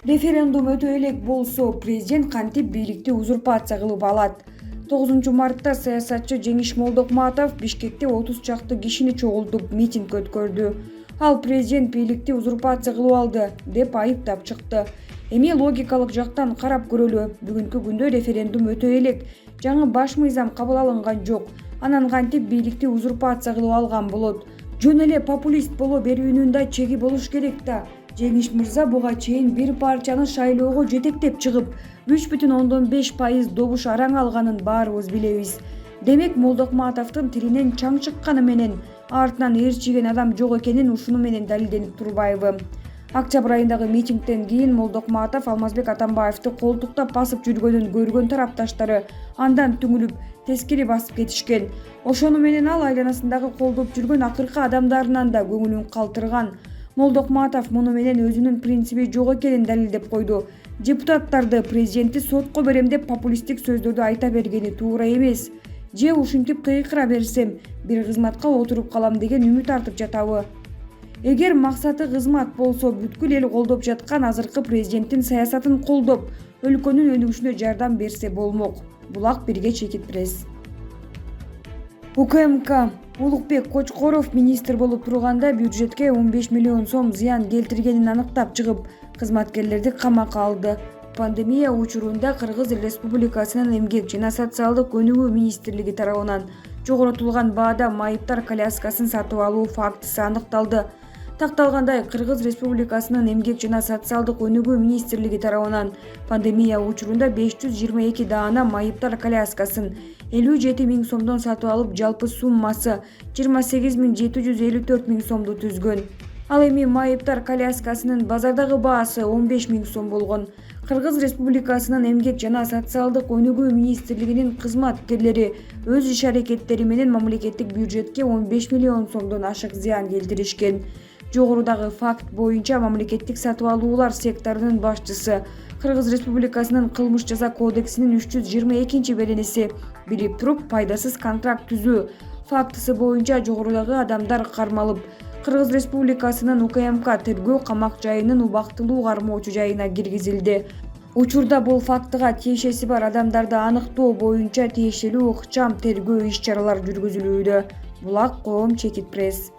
Референдум өтө элек болсо, президент кантип бийликти узурпация кылып алат? 9 мартта саясатчы Жеңиш Молдокматов Бишкекте 30 чакты кишини чогултуп митинг өткөрдү. Ал президент бийликти узурпация кылып алды деп айыптап чыкты. Эми логикалык жактан карап көрөлү. Бүгүнкү күндө референдум өтө элек. Жаңы баш мыйзам кабыл алынган жок. Анан кантип бийликти узурпация кылып алган болот? Жөн эле популист боло берүүнүн да чеги болуш керек да. Жеңиш мырза буга чейин бир партияны шайлоого жетектеп чыгып, 3,5% добуш араң алганын баарыбыз билебиз. Демек Молдокматовдун тилинен чаң чыкканы менен артынан ээрчиген адам жок экенин ушуну менен далилденип турбайбы? Октябрь айындагы митингден кийин Молдокматов Алмазбек Атамбаевди колтуктап басып жүргөнүн көргөн тарапташтары андан түңүлүп, тескери басып кетишкен. Ошону менен ал айланасындагы колдоп жүргөн акыркы адамдарынан да көңүлүн калтырган. Молдокматов муну менен өзүнүн принциби жок экенин далилдеп койду. Депутаттарды президентти сотко берем деп популисттик сөздөрдү айта бергени туура эмес. Же ушинтип кыйкыра берсем, бир кызматка отуруп калам деген үмүт артып жатабы? Эгер максаты кызмат болсо, бүткүл эл колдоп жаткан азыркы президенттин саясатын колдоп, өлкөнүн өнүгүшүнө жардам берсе болмок. Булак бирге чекит пресс. УКМК Улукбек Кочкоров министр болуп турганда бюджетке 15 миллион сом зыян келтиргенин аныктап чыгып, кызматкерлерди камакка алды. Пандемия учурунда Кыргыз Республикасынын Эмгек жана социалдык өнүгүү министрлиги тарабынан жогоротулган баада майыптар коляскасын сатып алуу фактысы аныкталды. Такталгандай, Кыргыз Республикасынын Эмгек жана социалдык өнүгүү министрлиги тарабынан пандемия учурунда 522 даана майыптар коляскасын 57 миң сомдон сатып алып, жалпы суммасы 28,754 миң сомду түзгөн. Ал эми майыптар коляскасынын базардагы баасы 15 миң сом болгон. Кыргыз Республикасынын Эмгек жана социалдык өнүгүү министрлигинин кызматкерлери өз иш-аракеттери менен мамлекеттик бюджетке 15 миллион сомдон ашык зыян келтиришкен. Жогорудагы факт боюнча мамлекеттик сатып алуулар секторунун башчысы Кыргыз Республикасынын кылмыш жаза кодексинин 322 беренеси билип туруп пайдасыз контракт түзүү фактысы боюнча жогорудагы адамдар кармалып, Кыргыз Республикасынын УКМК тергөө камак жайынын убактылуу кармоочу жайына киргизилди. Учурда бул фактыга тиешеси бар адамдарды аныктоо боюнча тиешелүү ыкчам тергөө иш-чаралар жүргүзүлүүдө. Булак коом чекит пресс.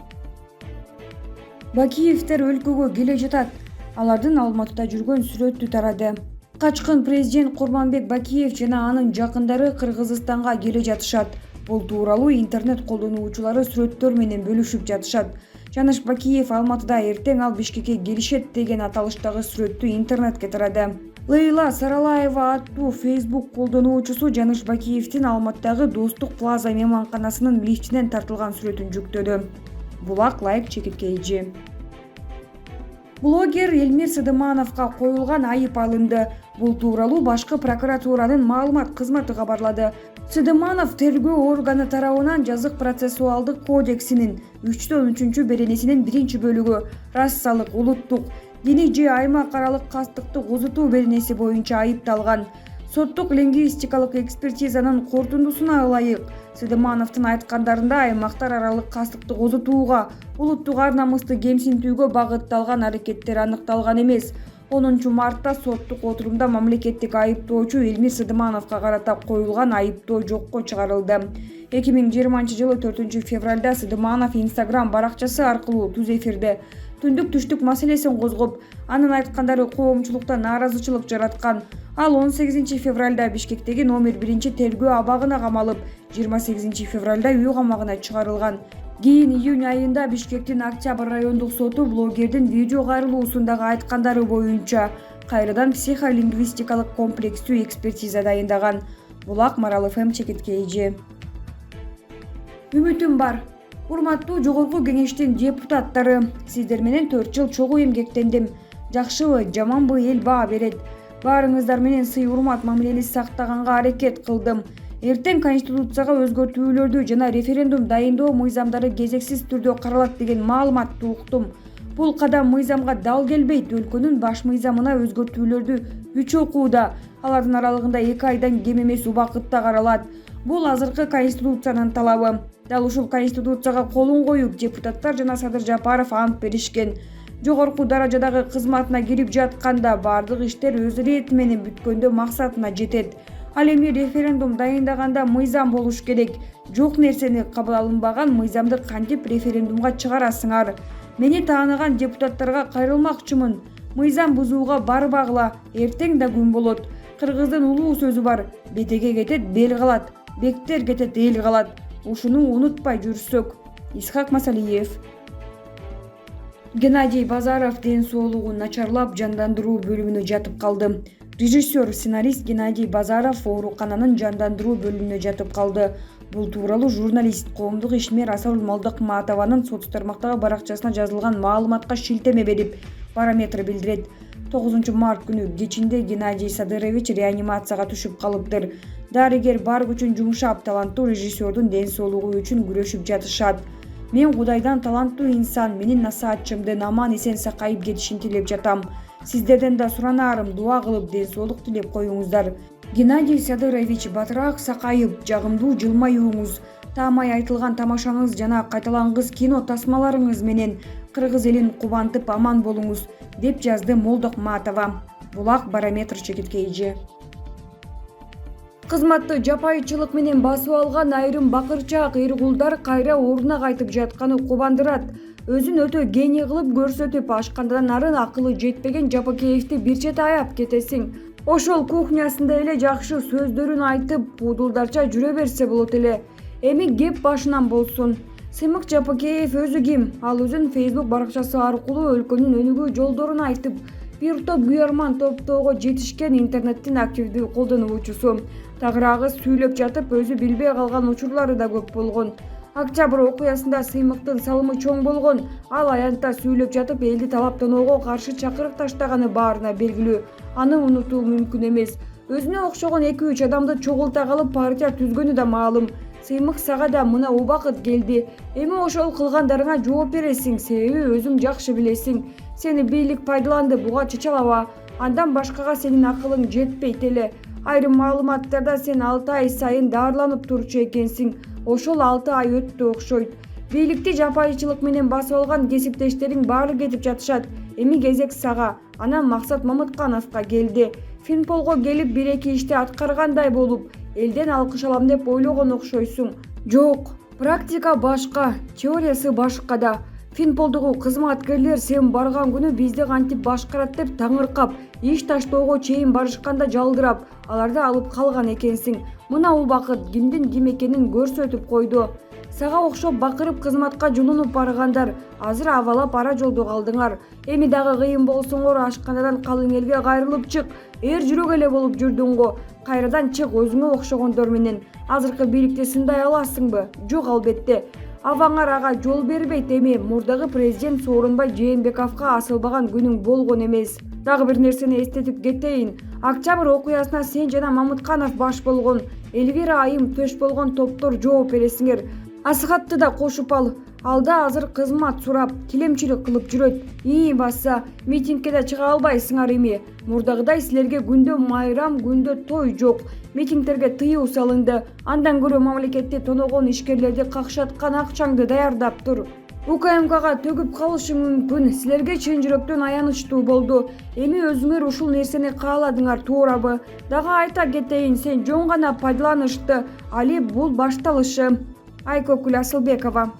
Бакиевдер өлкөгө келе жатат. Алардын Алматыда жүргөн сүрөтү тарады. Качкын президент Курманбек Бакиев жана анын жакындары Кыргызстанга келе жатышат. Бул тууралуу интернет колдонуучулары сүрөттөр менен бөлүшүп жатышат. Жаныш Бакиев Алматыда, эртең ал Бишкекке келишет деген аталыштагы сүрөттү интернетке тарады. Лейла Саралаева аттуу Facebook колдонуучусу Жаныш Бакиевдин Алматыдагы Достук Плаза мейманканасынын лифтинен тартылган сүрөтүн жүктөдү. Булак лайк чекиткейжи. Блогер Элмир Сыдымановго коюлган айып алынды. Бул тууралуу башкы прокуратуранын маалымат кызматы кабарлады. Сыдыманов тергөө органы тарабынан жазык процессуалдык кодексинин 3/3 беренесинин 1-бөлүгү рассалык, улуттук, диний же аймак аралык кастыкты козутуу беренеси боюнча айыпталган. Соттук лингвистикалык экспертизанын корутундусуна ылайык Сыдымановдун айткандарында аймактар аралык кастыкты козутууга, улуттук ар-намысты кемсинтүүгө багытталган аракеттер аныкталган эмес. 10 мартта соттук отурумда мамлекеттик айыптоочу Элмир Сыдымановго карата коюлган айыптоо жокко чыгарылды. 2020 4 февралда Сыдыманов Instagram баракчасы аркылуу түз эфирде түндүк түштүк маселесин козгоп, анын айткандары коомчулукта нааразычылык жараткан. Ал 18 февралда Бишкектеги номер 1 тергөө абагына камалып, 28 февралда үй камагына чыгарылган. Кийин июнь айында Бишкектин Октябрь райондук соту блогердин видео кайрылуусундагы айткандары боюнча кайрадан психолингвистикалык комплекстүү экспертиза дайындаган. Булак Марал ФМ чекиткейжи. Үмүтүм бар. Урматтуу жогорку кеңештин депутаттары, сиздер менен 4 жыл чогуу эмгектендим. Жакшыбы, жаманбы эл баа берет. Баарыңыздар менен сый урмат мамилени сактаганга аракет кылдым. Эртең Конституцияга өзгөртүүлөрдү жана референдум дайындоо мыйзамдары кезексиз түрдө каралат деген маалыматты уктум. Бул кадам мыйзамга дал келбейт. Өлкөнүн баш мыйзамына өзгөртүүлөрдү 3 окууда, алардын аралыгында 2 айдан кем эмес убакытта каралат. Бул азыркы конституциянын талабы. Дал ушул конституцияга колун коюп, депутаттар жана Садыр Жапаров ант беришкен. Жогорку даражадагы кызматына кирип жатканда бардык иштер өз ирети менен бүткөндө максатына жетет. Ал эми референдум дайындаганда мыйзам болуш керек. Жок нерсени кабыл алынбаган мыйзамды кантип референдумга чыгарасыңар? Мени тааныган депутаттарга кайрылмакчымын. Мыйзам бузууга барбагыла, эртең да күн болот. Кыргыздын улуу сөзү бар: бетеге кетет, бел калат, бектер кетет, эл калат. Ушуну унутпай жүрсөк. Исхак Масалиев. Геннадий Базаров ден соолугу начарлап жандандыруу бөлүмүнө жатып калды. Режиссер, сценарист Геннадий Базаров оорукананын жандандыруу бөлүмүнө жатып калды. Бул тууралуу журналист, коомдук ишмер Асыл Молдокматованын соц тармактагы баракчасына жазылган маалыматка шилтеме берип, Параметр билдирет. 9 март күнү кечинде Геннадий Садырович реанимацияга түшүп калыптыр. Дарыгер бар күчүн жумшап, таланттуу режиссердун ден соолугу үчүн күрөшүп жатышат. Мен Кудайдан таланттуу инсан, менин насаатчымдын аман-эсен сакайып кетишин тилеп жатам. Сиздерден да суранаарым, дуа кылып ден соолук тилеп коюңуздар. Геннадий Садырович батыраак сакайып, жагымдуу жылмаюуңуз, таамай айтылган тамашаңыз жана кайталангыс кино тасмаларыңыз менен кыргыз элин кубантып аман болуңуз, деп жазды Молдокматова. Булак Барометр чекиткейжи. Кызматты жапайычылык менен басып алган айрым бакырчаак эр-кулдар кайра ордуна кайтып жатканы кубандырат. Өзүн өтө гений кылып көрсөтүп, ашкандан ары акылы жетпеген Жапакеевди бир чет аяп кетесиң. Ошол кухнясында эле жакшы сөздөрүн айтып, пуудулдарча жүрө берсе болот эле. Эми кеп башынан болсун. Сыймык Жапакеев өзү ким? Ал өзүнүн Facebook баракчасы аркылуу өлкөнүн өнүгүү жолдорун айтып, бир топ күйөрман топтоого жетишкен интернеттин активдүү колдонуучусу. Тагыраагы сүйлөп жатып, өзү билбей калган учурлары да көп болгон. Октябрь окуясында Сыймыктын салымы чоң болгон. Ал аянтта сүйлөп жатып, элди талаптоноого каршы чакырык таштаганы баарына белгилүү. Аны унутуу мүмкүн эмес. Өзүнө окшогон 2-3 адамды чогулта калып партия түзгөнү да маалым. Сыймык сага да мына убакыт келди. Эми ошол кылгандарыңа жооп бересиң, себеби өзүң жакшы билесиң. Сени бийлик пайдаланды, буга чычалаба. Андан башкага сенин акылың жетпейт эле. Айрым маалыматтарда сен 6 ай сайын даарыланып турчу экенсиң. Ошол 6 ай өттү окшойт. Бийликти жапайычылык менен басып алган кесиптештериң баары кетип жатышат. Эми кезек сага. Анан Максат Мамыткановго келди. Финполго келип 1-2 ишти аткаргандай болуп, элден алкыш алам деп ойлогон окшойсуң. Жок, практика башка, теориясы башка да. Финполдогу кызматкерлер сен барган күнү бизди кантип башкарат деп таңыркап, иш таштоого чейин барышканда жалдырап, аларды алып калган экенсиң. Мына убакыт кимдин ким экенин көрсөтүп койду. Сага окшоп бакырып кызматка жолунуп баргандар азыр абалап ара жолдо калдыңар. Эми дагы кыйын болсоңор ашканадан калың элге кайрылып чык. Эр жүрөк эле болуп жүрдүң го. Кайрадан чык өзүңө окшогондор менен. Азыркы бийликти сындай аласыңбы? Жок, албетте. Абаңар ага жол бербейт. Эми мурдагы президент Сооронбай Жээнбековго асылбаган күнүң болгон эмес. Дагы бир нерсени эстетип кетейин. Октябрь окуясына сен жана Мамытканов баш болгон, Элвира Айым төш болгон топтор жооп бересиңер. Асыгатты да кошуп ал. Алда азыр кызмат сурап, тилемчилик кылып жүрөт. Баса, митингге да чыга албайсыңар эми. Мурдагыдай силерге күндө майрам, күндө той жок. Митингдерге тыюу салынды. Андан көрө мамлекетти тоногон ишкерлерди какшаткан акчаңды даярдап тур. УКМКга төгүп калышың мүмкүн. Силерге чын жүрөктөн аянычтуу болду. Эми өзүңөр ушул нерсени кааладыңар, туурабы? Дагы айта кетейин, сен жөн гана пайдаланышты. Али бул башталышы. Айкөкүл Асылбекова.